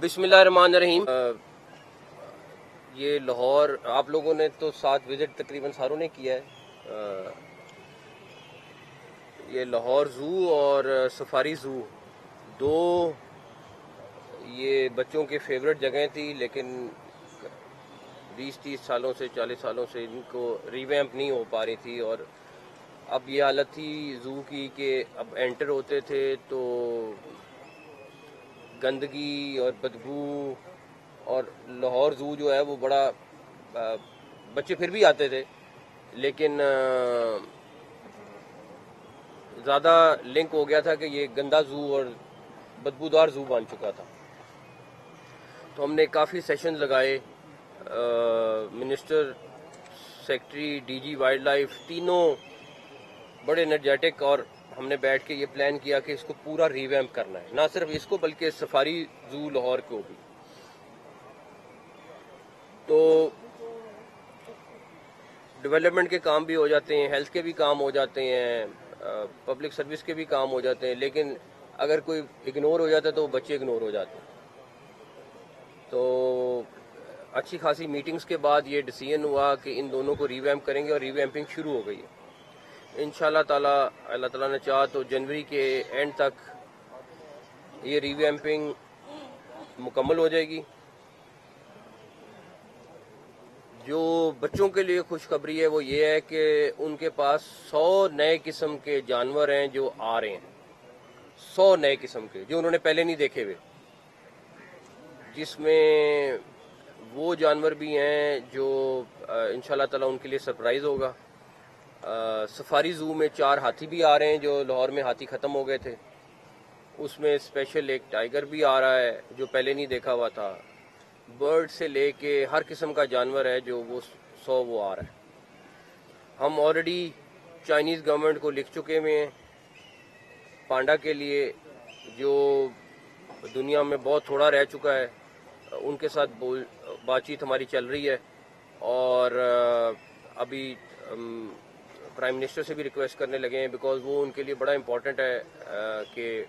बिस्मिल्लाहिर्रहमानिर्रहीम। ये लाहौर आप लोगों ने तो साथ विजिट तकरीबन सारों ने किया है। ये लाहौर ज़ू और सफारी ज़ू दो ये बच्चों के फेवरेट जगह थी, लेकिन 20-30 सालों से 40 सालों से इनको रिवैम्प नहीं हो पा रही थी। और अब ये हालत थी ज़ू की कि अब एंटर होते थे तो गंदगी और बदबू। और लाहौर ज़ू जो है वो बड़ा बच्चे फिर भी आते थे, लेकिन ज़्यादा लिंक हो गया था कि ये गंदा ज़ू और बदबूदार ज़ू बन चुका था। तो हमने काफ़ी सेशन लगाए, minister, secretary, DG wild life तीनों बड़े एनर्जेटिक, और हमने बैठ के ये प्लान किया कि इसको पूरा रिवैम्प करना है, ना सिर्फ इसको बल्कि सफारी ज़ू लाहौर को भी। तो डेवलपमेंट के काम भी हो जाते हैं, हेल्थ के भी काम हो जाते हैं, पब्लिक सर्विस के भी काम हो जाते हैं, लेकिन अगर कोई इग्नोर हो जाता है तो बच्चे इग्नोर हो जाते हैं। तो अच्छी खासी मीटिंग्स के बाद ये डिसीजन हुआ कि इन दोनों को रिवैम्प करेंगे, और रिवैम्पिंग शुरू हो गई है। इंशाल्लाह ताला, अल्लाह ताला ने चाहा तो जनवरी के एंड तक ये रिवैम्पिंग मुकम्मल हो जाएगी। जो बच्चों के लिए खुशखबरी है वो ये है कि उनके पास 100 नए किस्म के जानवर हैं जो आ रहे हैं। 100 नए किस्म के जो उन्होंने पहले नहीं देखे हुए, जिसमें वो जानवर भी हैं जो इंशाल्लाह ताला उनके लिए सरप्राइज होगा। सफारी ज़ू में 4 हाथी भी आ रहे हैं, जो लाहौर में हाथी ख़त्म हो गए थे। उसमें स्पेशल एक टाइगर भी आ रहा है जो पहले नहीं देखा हुआ था। बर्ड से लेके हर किस्म का जानवर है जो वो 100 वो आ रहा है। हम ऑलरेडी चाइनीज़ गवर्नमेंट को लिख चुके हुए हैं पांडा के लिए, जो दुनिया में बहुत थोड़ा रह चुका है। उनके साथ बातचीत हमारी चल रही है, और अभी प्राइम मिनिस्टर से भी रिक्वेस्ट करने लगे हैं, बिकॉज वो उनके लिए बड़ा इम्पोर्टेंट है कि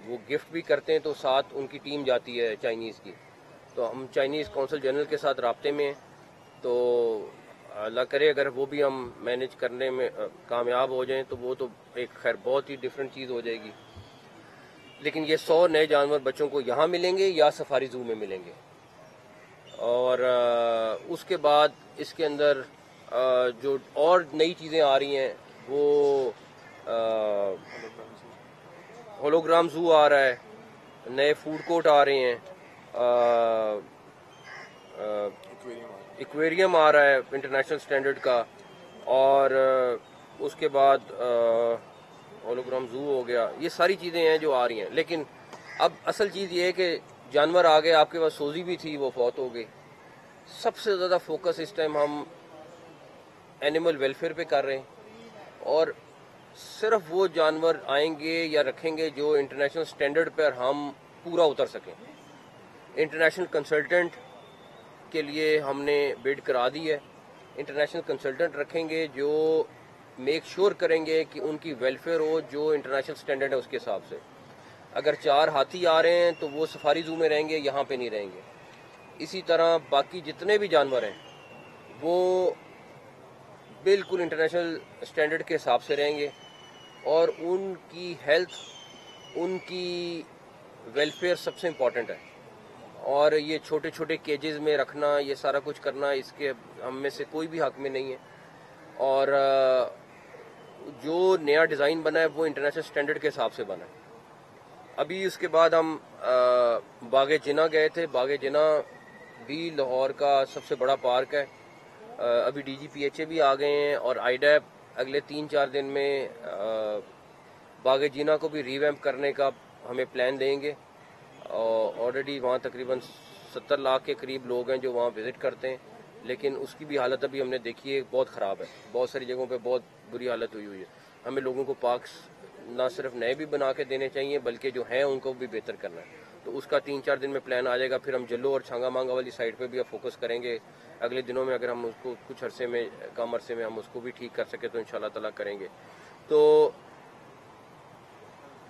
वो गिफ्ट भी करते हैं तो साथ उनकी टीम जाती है चाइनीज़ की। तो हम चाइनीज़ कौंसल जनरल के साथ राब्ते में हैं, तो अल्लाह करे अगर वो भी हम मैनेज करने में कामयाब हो जाएं तो वो तो एक खैर बहुत ही डिफरेंट चीज़ हो जाएगी। लेकिन ये 100 नए जानवर बच्चों को यहाँ मिलेंगे या सफारी ज़ू में मिलेंगे। और उसके बाद इसके अंदर जो और नई चीज़ें आ रही हैं वो होलोग्राम ज़ू आ रहा है, नए फूड कोर्ट आ रहे हैं, एक्वेरियम आ रहा है इंटरनेशनल स्टैंडर्ड का, और उसके बाद होलोग्राम ज़ू हो गया। ये सारी चीज़ें हैं जो आ रही हैं। लेकिन अब असल चीज़ ये है कि जानवर आ गए, आपके पास सोजी भी थी वो फौत हो गई। सबसे ज़्यादा फोकस इस टाइम हम एनिमल वेलफेयर पे कर रहे हैं, और सिर्फ वो जानवर आएंगे या रखेंगे जो इंटरनेशनल स्टैंडर्ड पर हम पूरा उतर सकें। इंटरनेशनल कंसल्टेंट के लिए हमने बिड करा दी है। इंटरनेशनल कंसल्टेंट रखेंगे जो मेक श्योर करेंगे कि उनकी वेलफेयर हो जो इंटरनेशनल स्टैंडर्ड है उसके हिसाब से। अगर 4 हाथी आ रहे हैं तो वो सफारी ज़ू में रहेंगे, यहाँ पे नहीं रहेंगे। इसी तरह बाकी जितने भी जानवर हैं वो बिल्कुल इंटरनेशनल स्टैंडर्ड के हिसाब से रहेंगे, और उनकी हेल्थ, उनकी वेलफेयर सबसे इम्पॉर्टेंट है। और ये छोटे छोटे केजेस में रखना, ये सारा कुछ करना, इसके हम में से कोई भी हक में नहीं है। और जो नया डिज़ाइन बना है वो इंटरनेशनल स्टैंडर्ड के हिसाब से बना है। अभी उसके बाद हम बागे जिना गए थे। बागे जिना भी लाहौर का सबसे बड़ा पार्क है। अभी DGPHA भी आ गए हैं, और आईडैप अगले 3-4 दिन में बागे जिना को भी रिवैम्प करने का हमें प्लान देंगे। ऑलरेडी वहाँ तकरीबन 70 लाख के करीब लोग हैं जो वहाँ विज़िट करते हैं, लेकिन उसकी भी हालत अभी हमने देखी है बहुत ख़राब है। बहुत सारी जगहों पे बहुत बुरी हालत हुई है। हमें लोगों को पार्क्स ना सिर्फ नए भी बना के देने चाहिए बल्कि जो हैं उनको भी बेहतर करना है। तो उसका 3-4 दिन में प्लान आ जाएगा। फिर हम जल्लो और छांगा मांगा वाली साइड पे भी अब फोकस करेंगे अगले दिनों में। अगर हम उसको कुछ अरसे में, कम अरसे में हम उसको भी ठीक कर सके तो इंशाल्लाह ताला करेंगे। तो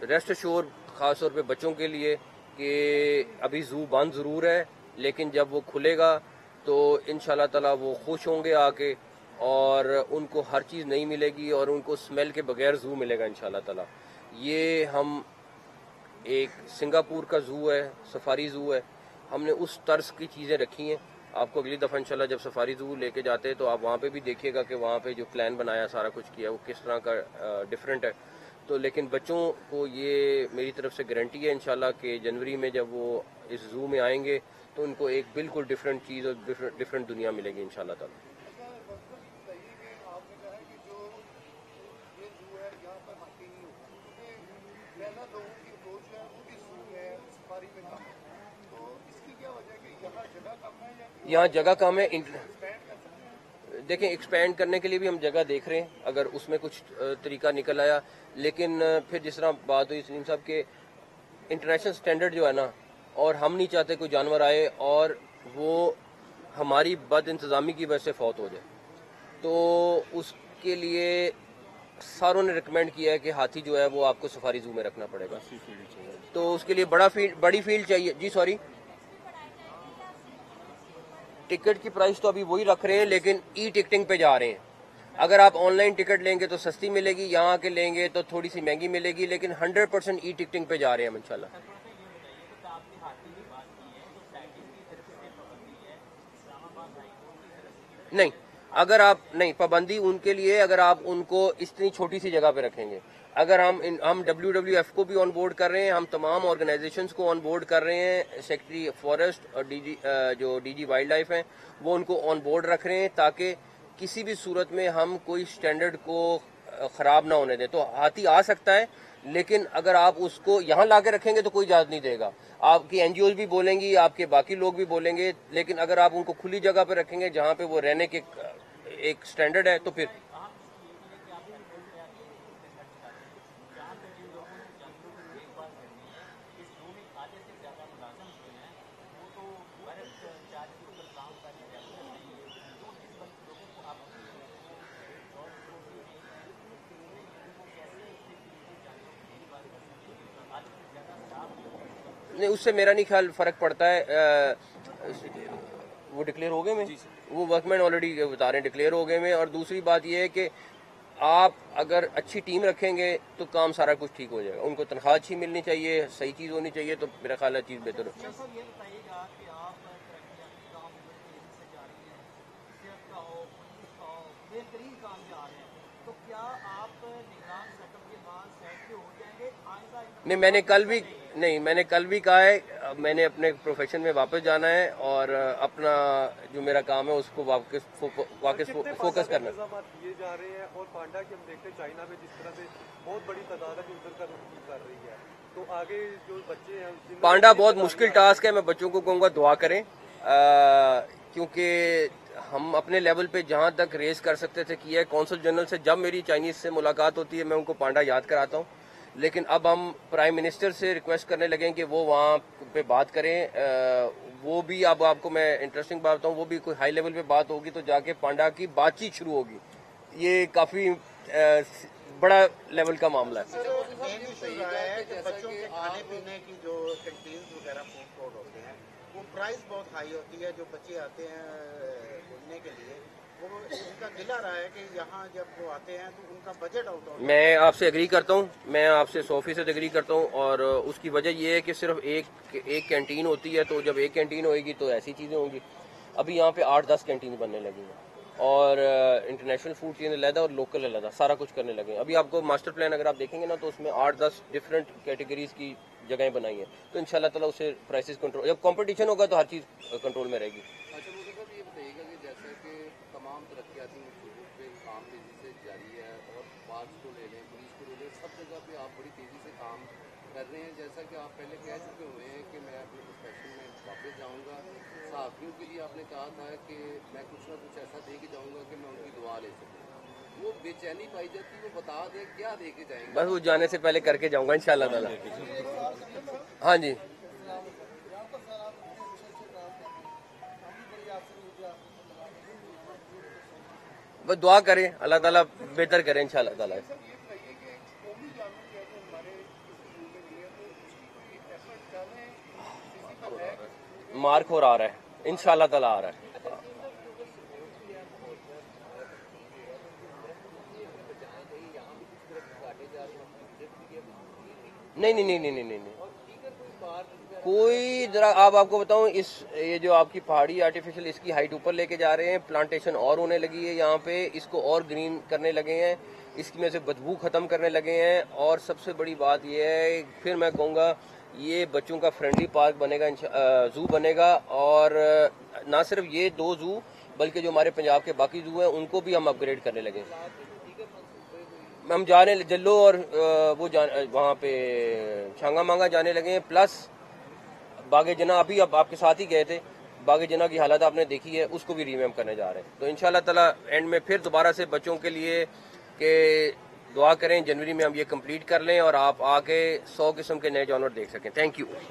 रेस्ट एश्योर ख़ास तौर पे बच्चों के लिए कि अभी ज़ू बंद ज़रूर है, लेकिन जब वो खुलेगा तो इंशाल्लाह ताला वो खुश होंगे आके, और उनको हर चीज़ नहीं मिलेगी और उनको स्मेल के बगैर ज़ू मिलेगा इंशाल्लाह ताला। ये हम एक सिंगापुर का ज़ू है, सफारी ज़ू है, हमने उस तर्ज की चीज़ें रखी हैं। आपको अगली दफ़ा इंशाल्लाह जब सफारी ज़ू लेके जाते हैं तो आप वहाँ पे भी देखिएगा कि वहाँ पे जो प्लान बनाया, सारा कुछ किया, वो किस तरह का डिफरेंट है। तो लेकिन बच्चों को ये मेरी तरफ से गारंटी है इंशाल्लाह कि जनवरी में जब वो इस ज़ू में आएंगे तो उनको एक बिल्कुल डिफरेंट चीज़ और डिफरेंट दुनिया मिलेगी इंशाल्लाह ताला। यहाँ जगह कम है। देखें, एक्सपेंड करने के लिए भी हम जगह देख रहे हैं, अगर उसमें कुछ तरीका निकल आया। लेकिन फिर जिस तरह बात हुई सलीम साहब के, इंटरनेशनल स्टैंडर्ड जो है ना, और हम नहीं चाहते कोई जानवर आए और वो हमारी बद इंतज़ामी की वजह से फौत हो जाए। तो उसके लिए सारों ने रिकमेंड किया है कि हाथी जो है वो आपको सफारी जू में रखना पड़ेगा। तो उसके लिए बड़ी फील्ड चाहिए। जी सॉरी, टिकट की प्राइस तो अभी वही रख रहे हैं, लेकिन ई टिकटिंग पे जा रहे हैं। अगर आप ऑनलाइन टिकट लेंगे तो सस्ती मिलेगी, यहाँ आके लेंगे तो थोड़ी सी महंगी मिलेगी, लेकिन 100% ई टिकटिंग पे जा रहे हैं हम इंशाल्लाह। नहीं, अगर आप नहीं, पाबंदी उनके लिए अगर आप उनको इतनी छोटी सी जगह पे रखेंगे। अगर हम WWF को भी ऑन बोर्ड कर रहे हैं, हम तमाम ऑर्गेनाइजेशंस को ऑन बोर्ड कर रहे हैं, सेक्रेटरी फॉरेस्ट और जो DG वाइल्ड लाइफ हैं वो उनको ऑन बोर्ड रख रहे हैं, ताकि किसी भी सूरत में हम कोई स्टैंडर्ड को खराब ना होने दें। तो हाथी आ सकता है, लेकिन अगर आप उसको यहाँ ला के रखेंगे तो कोई इजाजत नहीं देगा। आपकी NGOs भी बोलेंगी, आपके बाकी लोग भी बोलेंगे, लेकिन अगर आप उनको खुली जगह पे रखेंगे जहाँ पे वो रहने के एक स्टैंडर्ड है तो फिर नहीं, उससे मेरा नहीं ख्याल फर्क पड़ता है। वो डिक्लेयर हो गए में, वो वर्कमैन ऑलरेडी बता रहे हैं डिक्लेयर हो गए में। और दूसरी बात ये है कि आप अगर अच्छी टीम रखेंगे तो काम सारा कुछ ठीक हो जाएगा। उनको तनख्वाह अच्छी मिलनी चाहिए, सही चीज़ होनी चाहिए, तो मेरा ख्याल है चीज़ बेहतर हो। नहीं, मैंने कल भी कहा है, मैंने अपने प्रोफेशन में वापस जाना है और अपना जो मेरा काम है उसको वापस फोकस करना है। दिए जा रहे हैं और पांडा की हम देखते हैं चाइना में जिस तरह से बहुत बड़ी तादाद है उधर कर रही है, तो आगे जो बच्चे हैं पांडा बहुत मुश्किल टास्क है। मैं बच्चों को कहूँगा दुआ करें, क्योंकि हम अपने लेवल पे जहाँ तक रेस कर सकते थे किया है। कौंसल जनरल से जब मेरी चाइनीज से मुलाकात होती है मैं उनको पांडा याद कराता हूँ, लेकिन अब हम प्राइम मिनिस्टर से रिक्वेस्ट करने लगे कि वो वहाँ पे बात करें। वो भी अब आपको मैं इंटरेस्टिंग बात बताऊँ, वो भी कोई हाई लेवल पे बात होगी तो जाके पांडा की बातचीत शुरू होगी। ये काफी बड़ा लेवल का मामला है। बच्चों के खाने पीने की जो कैंटीन वगैरह फूड कोर्ट होते हैं वो प्राइस बहुत हाई होती है। जो बच्चे आते हैं घूमने के लिए वो उनका गिला रहा है कि यहाँ जब वो आते हैं तो उनका बजट आउट होता है। मैं आपसे एग्री करता हूँ, मैं आपसे 100% एग्री करता हूँ। और उसकी वजह ये है कि सिर्फ एक कैंटीन होती है, तो जब एक कैंटीन होगी तो ऐसी चीज़ें होंगी। अभी यहाँ पे 8-10 कैंटीन बनने लगी हैं और इंटरनेशनल फूड चेन अलग और लोकल अलग, सारा कुछ करने लगे। अभी आपको मास्टर प्लान अगर आप देखेंगे ना तो उसमें 8-10 डिफरेंट कैटेगरीज की जगहें बनाई हैं। तो इंशाल्लाह ताला उससे प्राइसेस कंट्रोल, जब कंपटीशन होगा तो हर चीज़ कंट्रोल में रहेगी। अच्छा, मुझे सर ये बताइएगा कि जैसे कि तमाम तरक्याती मंसूबों पे काम तेज़ी से जारी है और बात को ले लें, पुलिस को ले लें, सब जगह पे आप बड़ी तेज़ी से काम कर रहे हैं। जैसा कि आप पहले कह चुके हुए हैं कि मैं अपने प्रोफेशन में वापस जाऊँगा। सहाफ़ियों के लिए आपने कहा था कि मैं कुछ ना कुछ ऐसा दे के जाऊँगा कि मैं उनकी दुआ ले सकूँ। वो बेचैनी पाई जाती है, वो बता दें क्या दे के जाएंगे? बस वो जाने से पहले करके जाऊँगा इंशाल्लाह ताला। हाँ जी, बस दुआ करें, अल्लाह ताला बेहतर करें इंशाल्लाह ताला। मार्क हो आ रहा है, इंशाल्लाह ताला आ रहा है। नहीं नहीं नहीं नहीं नहीं नहीं, नहीं। कोई जरा आपको बताऊं, ये जो आपकी पहाड़ी आर्टिफिशियल इसकी हाइट ऊपर लेके जा रहे हैं, प्लांटेशन और होने लगी है यहाँ पे, इसको और ग्रीन करने लगे हैं, इसकी में से बदबू खत्म करने लगे हैं। और सबसे बड़ी बात ये है, फिर मैं कहूँगा ये बच्चों का फ्रेंडली पार्क बनेगा, जू बनेगा। और ना सिर्फ ये 2 जू बल्कि जो हमारे पंजाब के बाकी जू हैं उनको भी हम अपग्रेड करने लगे। हम जाने जल्लो और वो वहाँ पे छांगा मांगा जाने लगे हैं, प्लस बागे जना अभी अब आपके साथ ही गए थे, बागे जना की हालत आपने देखी है, उसको भी रीवैम्प करने जा रहे हैं। तो इंशाल्लाह ताला एंड में फिर दोबारा से बच्चों के लिए के दुआ करें, जनवरी में हम ये कंप्लीट कर लें और आप आके 100 किस्म के नए जानवर देख सकें। Thank you.